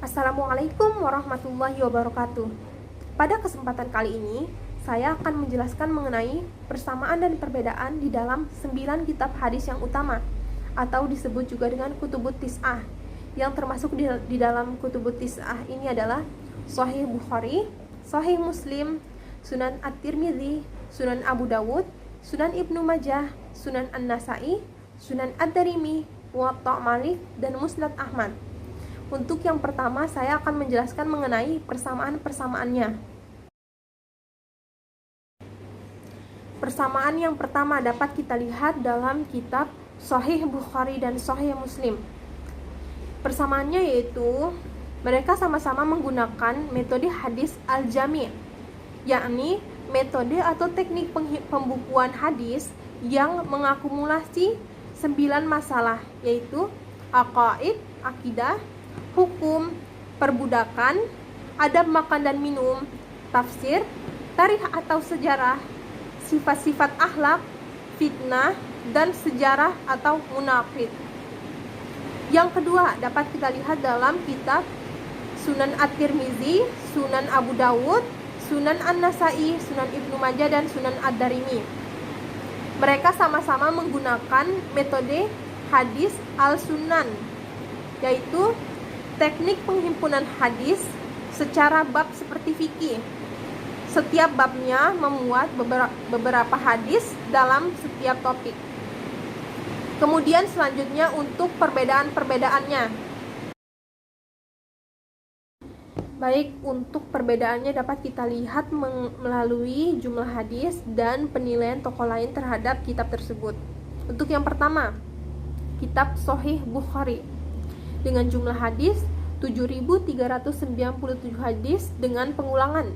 Assalamualaikum warahmatullahi wabarakatuh. Pada kesempatan kali ini, saya akan menjelaskan mengenai persamaan dan perbedaan di dalam 9 kitab hadis yang utama, atau disebut juga dengan Kutubut Tis'ah. Yang termasuk di dalam Kutubut Tis'ah ini adalah Sahih Bukhari, Sahih Muslim, Sunan At-Tirmidzi, Sunan Abu Dawud, Sunan Ibnu Majah, Sunan An-Nasai, Sunan Ad-Darimi, Muwatta Malik, dan Musnad Ahmad. Untuk yang pertama, saya akan menjelaskan mengenai persamaan-persamaannya. Persamaan yang pertama dapat kita lihat dalam kitab Sahih Bukhari dan Sahih Muslim. Persamaannya yaitu mereka sama-sama menggunakan metode hadis al-jami', yakni metode atau teknik pembukuan hadis yang mengakumulasi 9 masalah, yaitu aqaid, akidah, hukum, perbudakan, adab makan dan minum, tafsir, tarikh atau sejarah, sifat-sifat akhlak, fitnah, dan sejarah atau munaqid. Yang kedua dapat kita lihat dalam kitab Sunan At-Tirmidzi, Sunan Abu Dawud, Sunan An-Nasai, Sunan Ibnu Majah, dan Sunan Ad-Darimi. Mereka sama-sama menggunakan metode hadis al-sunan, yaitu teknik penghimpunan hadis secara bab seperti fikih. Setiap babnya memuat beberapa hadis dalam setiap topik. Kemudian selanjutnya untuk perbedaan-perbedaannya. Baik, untuk perbedaannya dapat kita lihat melalui jumlah hadis dan penilaian tokoh lain terhadap kitab tersebut. Untuk yang pertama, kitab Sahih Bukhari dengan jumlah hadis 7.397 hadis dengan pengulangan.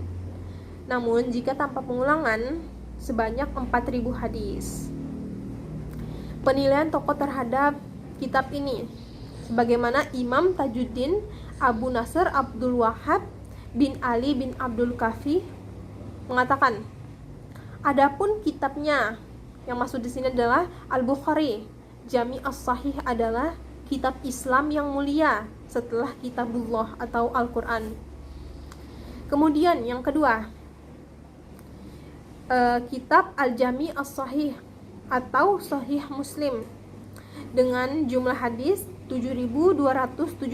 Namun jika tanpa pengulangan sebanyak 4.000 hadis. Penilaian tokoh terhadap kitab ini sebagaimana Imam Tajuddin Abu Nasr Abdul Wahhab bin Ali bin Abdul Kafi mengatakan, adapun kitabnya yang masuk di sini adalah Al-Bukhari, Jami' as-Sahih adalah kitab Islam yang mulia setelah kitabullah atau Al-Quran. Kemudian yang kedua, kitab Al-Jami' as-Sahih atau Sahih Muslim dengan jumlah hadis 7.275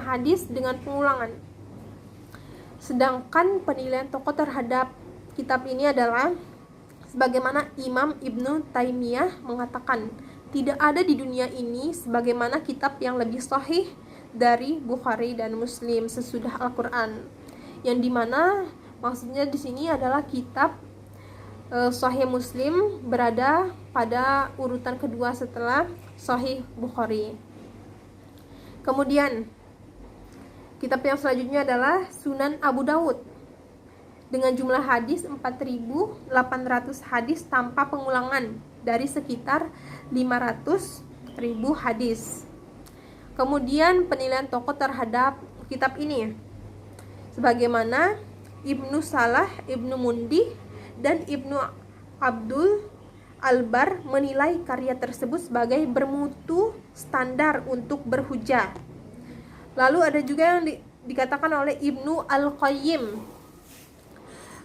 hadis dengan pengulangan. Sedangkan penilaian tokoh terhadap kitab ini adalah sebagaimana Imam Ibnu Taimiyah mengatakan, tidak ada di dunia ini sebagaimana kitab yang lebih sahih dari Bukhari dan Muslim sesudah Al-Quran. Yang dimana maksudnya di sini adalah kitab Sahih Muslim berada pada urutan kedua setelah Sahih Bukhari. Kemudian kitab yang selanjutnya adalah Sunan Abu Dawud dengan jumlah hadis 4.800 hadis tanpa pengulangan dari sekitar 500.000 hadis. Kemudian penilaian tokoh terhadap kitab ini sebagaimana Ibnu Salah, Ibnu Mundi, dan Ibnu Abdul Albar menilai karya tersebut sebagai bermutu standar untuk berhujah. Lalu ada juga yang dikatakan oleh Ibnu Al-Qayyim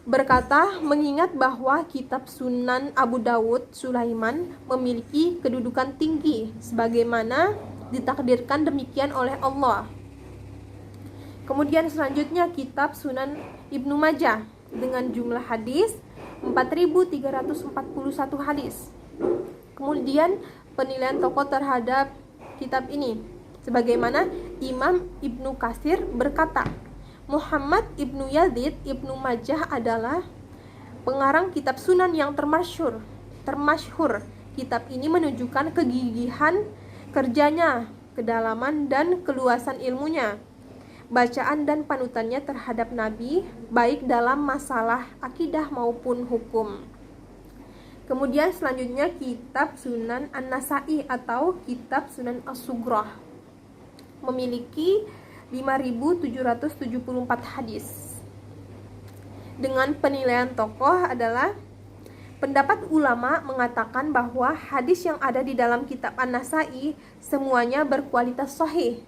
berkata, mengingat bahwa kitab Sunan Abu Dawud Sulaiman memiliki kedudukan tinggi sebagaimana ditakdirkan demikian oleh Allah. Kemudian selanjutnya kitab Sunan Ibnu Majah dengan jumlah hadis 4.341 hadis. Kemudian penilaian tokoh terhadap kitab ini sebagaimana Imam Ibnu Katsir berkata, Muhammad Ibnu Yazid Ibnu Majah adalah pengarang kitab Sunan yang termasyhur. Kitab ini menunjukkan kegigihan kerjanya, kedalaman dan keluasan ilmunya, bacaan dan panutannya terhadap Nabi, baik dalam masalah akidah maupun hukum. Kemudian selanjutnya kitab Sunan An-Nasai atau kitab Sunan As-Sugrah memiliki 5.774 hadis. Dengan penilaian tokoh adalah pendapat ulama mengatakan bahwa hadis yang ada di dalam kitab An-Nasai semuanya berkualitas sahih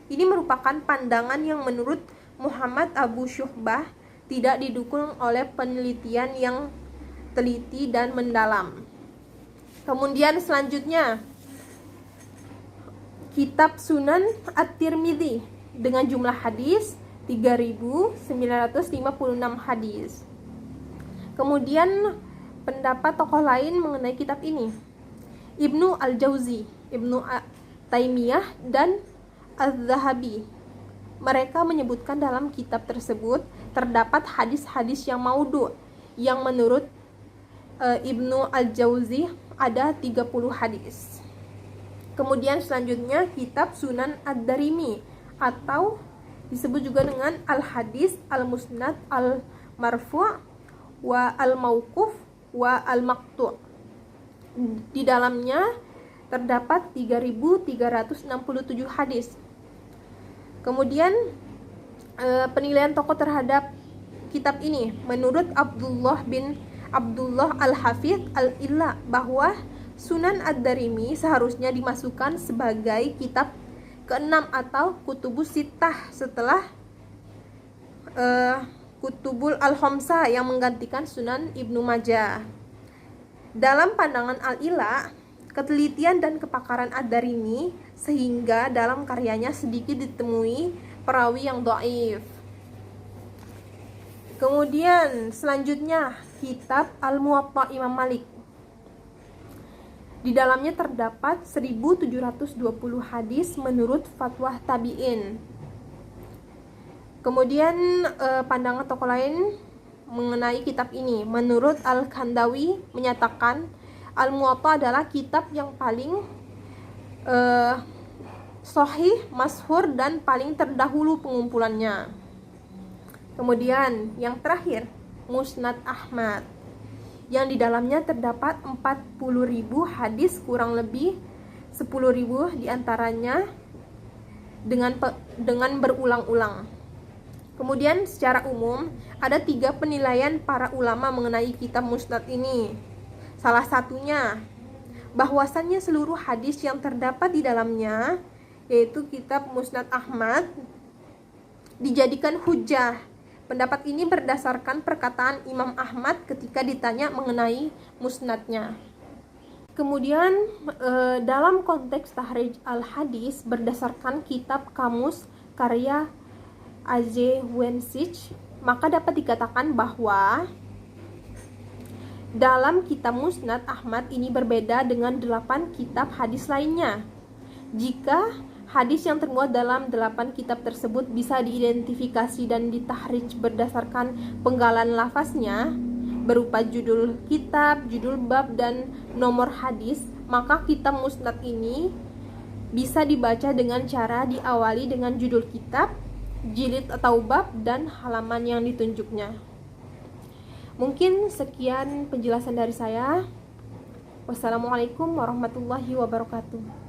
Ini merupakan pandangan yang menurut Muhammad Abu Syuhbah tidak didukung oleh penelitian yang teliti dan mendalam. Kemudian selanjutnya, Kitab Sunan At-Tirmidzi dengan jumlah hadis 3.956 hadis. Kemudian pendapat tokoh lain mengenai kitab ini, Ibnu Al-Jauzi, Ibnu Taimiyah, dan Az-Zahabi. Mereka menyebutkan dalam kitab tersebut terdapat hadis-hadis yang maudhu, yang menurut Ibnu Al-Jauzi ada 30 hadis. Kemudian selanjutnya kitab Sunan Ad-Darimi, atau disebut juga dengan Al-Hadis Al-Musnad Al-Marfu' wa Al-Mauquf wa Al-Maqtu'. Di dalamnya terdapat 3.367 hadis. Kemudian penilaian tokoh terhadap kitab ini menurut Abdullah bin Abdullah Al-Hafidh Al-Illa bahwa Sunan Ad-Darimi seharusnya dimasukkan sebagai kitab ke-6 atau Kutubus Sittah setelah Kutubul Al-Khamsah yang menggantikan Sunan Ibnu Majah. Dalam pandangan Al-Illa, ketelitian dan kepakaran Ad-Darimi sehingga dalam karyanya sedikit ditemui perawi yang dhaif. Kemudian selanjutnya kitab Al-Muwatta Imam Malik. Di dalamnya terdapat 1.720 hadis menurut fatwa tabi'in. Kemudian pandangan tokoh lain mengenai kitab ini, menurut Al-Khandawi menyatakan Al-Muwatta adalah kitab yang paling sahih, masyhur, dan paling terdahulu pengumpulannya. Kemudian yang terakhir, Musnad Ahmad, yang di dalamnya terdapat 40.000 hadis, kurang lebih 10.000 diantaranya dengan berulang-ulang. Kemudian secara umum ada 3 penilaian para ulama mengenai kitab Musnad ini. Salah satunya bahwasannya seluruh hadis yang terdapat di dalamnya, yaitu kitab Musnad Ahmad, dijadikan hujjah. Pendapat ini berdasarkan perkataan Imam Ahmad ketika ditanya mengenai musnadnya. Kemudian dalam konteks tahrij al-hadis berdasarkan kitab Kamus karya A.J. Wensich, maka dapat dikatakan bahwa dalam kitab Musnad Ahmad ini berbeda dengan 8 kitab hadis lainnya. Jika hadis yang termuat dalam 8 kitab tersebut bisa diidentifikasi dan ditahrij berdasarkan penggalan lafaznya berupa judul kitab, judul bab, dan nomor hadis, maka kitab Musnad ini bisa dibaca dengan cara diawali dengan judul kitab, jilid atau bab, dan halaman yang ditunjuknya. Mungkin sekian penjelasan dari saya. Wassalamualaikum warahmatullahi wabarakatuh.